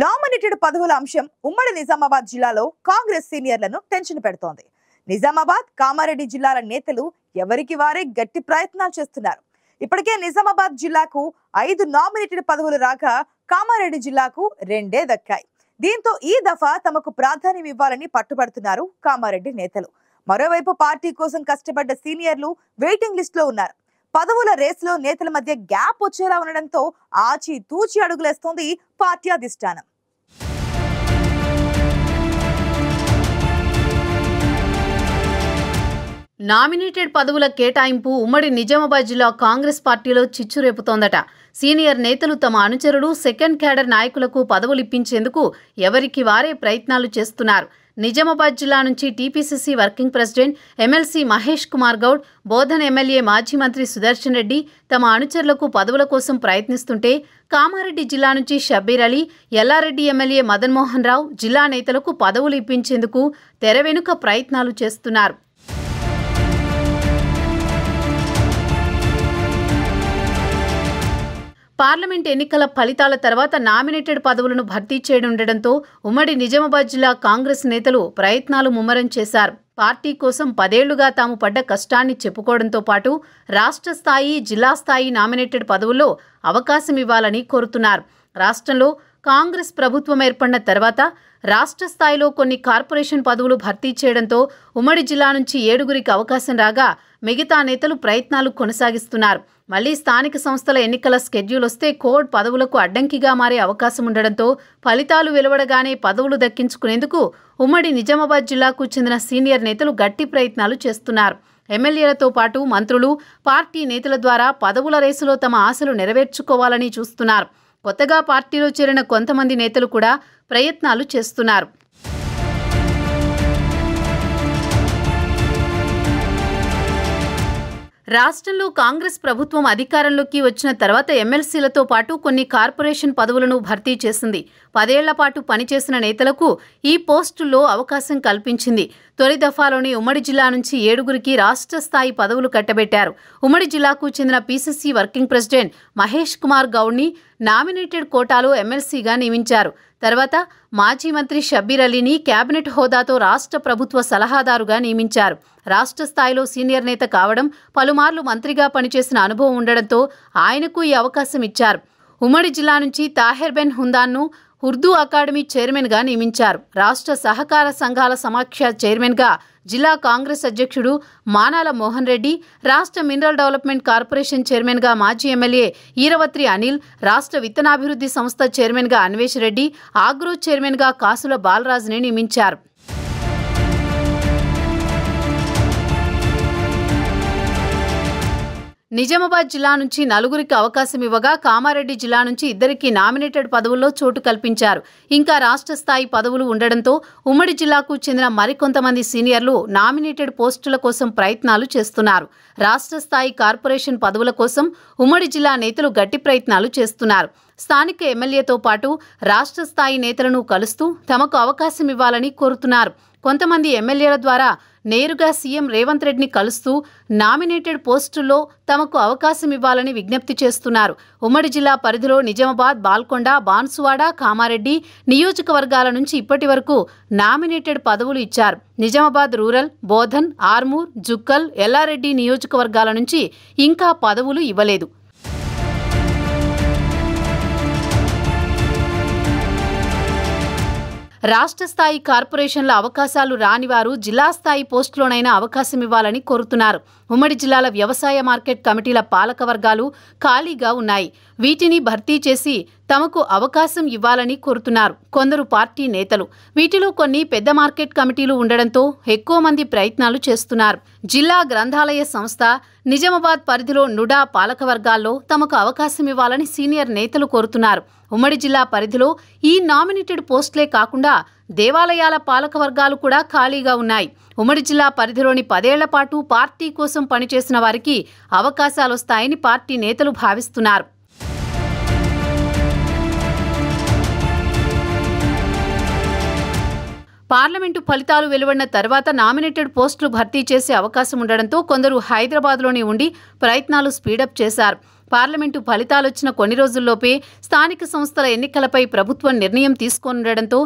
Nominated పదవుల అంశం ఉమ్మడి నిజామాబాద్ జిల్లాలో కాంగ్రెస్ సీనియర్లను టెన్షన్ పెడుతోంది. నిజామాబాద్, కామారెడ్డి జిల్లాల నేతలు ఎవరికి వారే గట్టి ప్రయత్నాలు చేస్తున్నారు. ఇప్పటికే నిజామాబాద్ జిల్లాకు 5 నామినేటెడ్ పదవులు రాగా కామారెడ్డి జిల్లాకు 2 దక్కాయి. దీంతో ఈ దఫా తమకు ప్రాధాన్యం ఇవ్వాలని పట్టుబడుతున్నారు కామారెడ్డి నేతలు. మరోవైపు పార్టీ కోసం కష్టపడ్డ సీనియర్లు వెయిటింగ్ లిస్ట్ లో ఉన్నారు. పదవుల రేసులో నేతల మధ్య గ్యాప్ వచ్చేలా ఉండడంతో ఆచి తూచి అడుగులేస్తోంది పార్టీ అధిష్టానం. నామినేటెడ్ పదవుల కేటాయింపు ఉమ్మడి నిజామాబాద్ జిల్లా కాంగ్రెస్ పార్టీలో చిచ్చు రేపుతోందట. సీనియర్ నేతలు తమ అనుచరులు, సెకండ్ క్యాడర్ నాయకులకు పదవులు ఇప్పించేందుకు ఎవరికి వారే ప్రయత్నాలు చేస్తున్నారు. నిజామాబాద్ జిల్లా నుంచి TPCC working president MLC Mahesh Kumar Goud, Bodhan MLA మాజీ మంత్రి సుదర్శన్ రెడ్డి తమ అనుచరులకు పదవుల కోసం ప్రయత్నిస్తుంటే, కామారెడ్డి జిల్లా నుంచి షబ్బీర్ అలీ, ఎల్లారెడ్డి ఎమ్మెల్యే మదన్ మోహన్ రావు జిల్లా నేతలకు పదవులు ఇప్పించేందుకు తెర వెనుక ప్రయత్నాలు చేస్తున్నారు. పార్లమెంట్ ఎన్నికల ఫలితాల తర్వాత నామినేటెడ్ పదవులను భర్తీ చేయనుండటంతో ఉమ్మడి నిజామాబాద్ జిల్లా కాంగ్రెస్ నేతలు ప్రయత్నాలు ముమ్మరం చేశారు. పార్టీ కోసం 10 ఏళ్లుగా తాము పడ్డ కష్టాన్ని చెప్పుకోవడంతో పాటు రాష్ట్ర స్థాయి, జిల్లా స్థాయి నామినేటెడ్ పదవుల్లో అవకాశం ఇవ్వాలని కోరుతున్నారు. రాష్ట్రంలో కాంగ్రెస్ ప్రభుత్వం ఏర్పడిన తర్వాత రాష్ట్ర స్థాయిలో కొన్ని కార్పొరేషన్ పదవులు భర్తీ చేయడంతో ఉమ్మడి జిల్లా నుంచి 7గురికి అవకాశం రాగా మిగతా నేతలు ప్రయత్నాలు కొనసాగిస్తున్నారు. మళ్లీ స్థానిక సంస్థల ఎన్నికల స్కెడ్యూల్ వస్తే కోడ్ పదవులకు అడ్డంకిగా మారే అవకాశం ఉండడంతో ఫలితాలు వెలువడగానే పదవులు దక్కించుకునేందుకు ఉమ్మడి నిజామాబాద్ జిల్లాకు చెందిన సీనియర్ నేతలు గట్టి ప్రయత్నాలు చేస్తున్నారు. ఎమ్మెల్యేలతో పాటు మంత్రులు, పార్టీ నేతల ద్వారా పదవుల రేసులో తమ ఆశలు నెరవేర్చుకోవాలని చూస్తున్నారు. కొత్తగా పార్టీలో చేరిన కొంతమంది నేతలు కూడా ప్రయత్నాలు చేస్తున్నారు. రాష్ట్రంలో కాంగ్రెస్ ప్రభుత్వం అధికారంలోకి వచ్చిన తర్వాత ఎమ్మెల్సీలతో పాటు కొన్ని కార్పొరేషన్ పదవులను భర్తీ చేసింది. 10 ఏళ్ల పాటు పనిచేసిన నేతలకు ఈ పోస్టుల్లో అవకాశం కల్పించింది. తొలి దఫాలోని ఉమ్మడి జిల్లా నుంచి 7గురికి రాష్ట్ర స్థాయి పదవులు కట్టబెట్టారు. ఉమ్మడి జిల్లాకు చెందిన PCC working president Mahesh Kumar గౌడ్ని నామినేటెడ్ కోటాలో ఎమ్మెల్సీగా నియమించారు. తర్వాత మాజీ మంత్రి షబ్బీర్ అలీని కేబినెట్ హోదాతో రాష్ట్ర ప్రభుత్వ సలహాదారుగా నియమించారు. రాష్ట్ర స్థాయిలో సీనియర్ నేత కావడం, పలుమార్లు మంత్రిగా పనిచేసిన అనుభవం ఉండడంతో ఆయనకు ఈ అవకాశం ఇచ్చారు. ఉమ్మడి జిల్లా నుంచి తాహెర్ బెన్ హుందాన్ను ఉర్దూ అకాడమీ చైర్మన్గా నియమించారు. రాష్ట్ర సహకార సంఘాల సమాఖ్య చైర్మన్గా జిల్లా కాంగ్రెస్ అధ్యక్షుడు మానాల మోహన్ రెడ్డి, రాష్ట్ర మినరల్ డెవలప్మెంట్ కార్పొరేషన్ చైర్మన్గా మాజీ ఎమ్మెల్యే ఈరవత్రి అనిల్, రాష్ట్ర విత్తనాభివృద్ధి సంస్థ చైర్మన్గా అన్వేష్ రెడ్డి, ఆగ్రో చైర్మన్గా కాసుల బాలరాజ్ని నియమించారు. నిజామాబాద్ జిల్లా నుంచి 4గురికి అవకాశం ఇవ్వగా కామారెడ్డి జిల్లా నుంచి 2కి నామినేటెడ్ పదవుల్లో చోటు కల్పించారు. ఇంకా రాష్ట్ర స్థాయి పదవులు ఉండడంతో ఉమ్మడి జిల్లాకు చెందిన మరికొంతమంది సీనియర్లు నామినేటెడ్ పోస్టుల కోసం ప్రయత్నాలు చేస్తున్నారు. రాష్ట్ర స్థాయి కార్పొరేషన్ పదవుల కోసం ఉమ్మడి జిల్లా నేతలు గట్టి ప్రయత్నాలు చేస్తున్నారు. స్థానిక ఎమ్మెల్యేతో పాటు రాష్ట్ర స్థాయి నేతలను కలుస్తూ తమకు అవకాశం ఇవ్వాలని కోరుతున్నారు. కొంతమంది ఎమ్మెల్యేల ద్వారా నేరుగా సీఎం రేవంత్ రెడ్డిని కలుస్తూ నామినేటెడ్ పోస్టుల్లో తమకు అవకాశం ఇవ్వాలని విజ్ఞప్తి చేస్తున్నారు. ఉమ్మడి జిల్లా పరిధిలో నిజామాబాద్, బాల్కొండ, బాన్సువాడ, కామారెడ్డి నియోజకవర్గాల నుంచి ఇప్పటి వరకు నామినేటెడ్ పదవులు ఇచ్చారు. నిజామాబాద్ రూరల్, బోధన్, ఆర్మూర్, జుక్కల్, ఎల్లారెడ్డి నియోజకవర్గాల నుంచి ఇంకా పదవులు ఇవ్వలేదు. రాష్ట్ర స్థాయి కార్పొరేషన్ల అవకాశాలు రాని వారు జిల్లా స్థాయి పోస్టులోనైనా అవకాశం ఇవ్వాలని కోరుతున్నారు. ఉమ్మడి జిల్లాల వ్యవసాయ మార్కెట్ కమిటీల పాలక వర్గాలు ఖాళీగా ఉన్నాయి. వీటిని భర్తీ చేసి తమకు అవకాశం ఇవ్వాలని కోరుతున్నారు కొందరు పార్టీ నేతలు. వీటిలో కొన్ని పెద్ద మార్కెట్ కమిటీలు ఉండడంతో ఎక్కువ మంది ప్రయత్నాలు చేస్తున్నారు. జిల్లా గ్రంథాలయ సంస్థ, నిజామాబాద్ పరిధిలో నుడా పాలక వర్గాల్లో తమకు అవకాశం ఇవ్వాలని సీనియర్ నేతలు కోరుతున్నారు. ఉమ్మడి జిల్లా పరిధిలో ఈ నామినేటెడ్ పోస్టులే కాకుండా దేవాలయాల పాలక వర్గాలు కూడా ఖాళీగా ఉన్నాయి. ఉమ్మడి జిల్లా పరిధిలోని 10 ఏళ్ల పాటు పార్టీ కోసం పనిచేసిన వారికి అవకాశాలొస్తాయని పార్టీ నేతలు భావిస్తున్నారు. పార్లమెంటు ఫలితాలు వెలువడిన తర్వాత నామినేటెడ్ పోస్టులు భర్తీ చేసే అవకాశం ఉండడంతో కొందరు హైదరాబాద్లోనే ఉండి ప్రయత్నాలు స్పీడప్ చేశారు. పార్లమెంటు ఫలితాలొచ్చిన కొన్ని రోజుల్లోపే స్థానిక సంస్థల ఎన్నికలపై ప్రభుత్వం నిర్ణయం తీసుకొనుండటంతో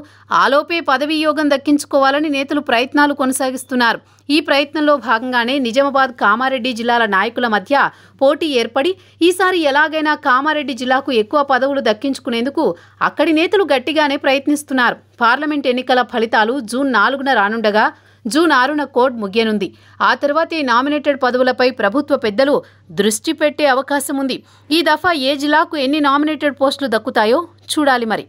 ఆలోపే పదవీ యోగం దక్కించుకోవాలని నేతలు ప్రయత్నాలు కొనసాగిస్తున్నారు. ఈ ప్రయత్నంలో భాగంగానే నిజామాబాద్, కామారెడ్డి జిల్లాల నాయకుల మధ్య పోటీ ఏర్పడి ఈసారి ఎలాగైనా కామారెడ్డి జిల్లాకు ఎక్కువ పదవులు దక్కించుకునేందుకు అక్కడి నేతలు గట్టిగానే ప్రయత్నిస్తున్నారు. పార్లమెంట్ ఎన్నికల ఫలితాలు జూన్ 4న రానుండగా జూన్ 6న కోడ్ ముగియనుంది. ఆ తర్వాతే నామినేటెడ్ పదవులపై ప్రభుత్వ పెద్దలు దృష్టి పెట్టే అవకాశం ఉంది. ఈ దఫా ఏ జిల్లాకు ఎన్ని నామినేటెడ్ పోస్టులు దక్కుతాయో చూడాలి మరి.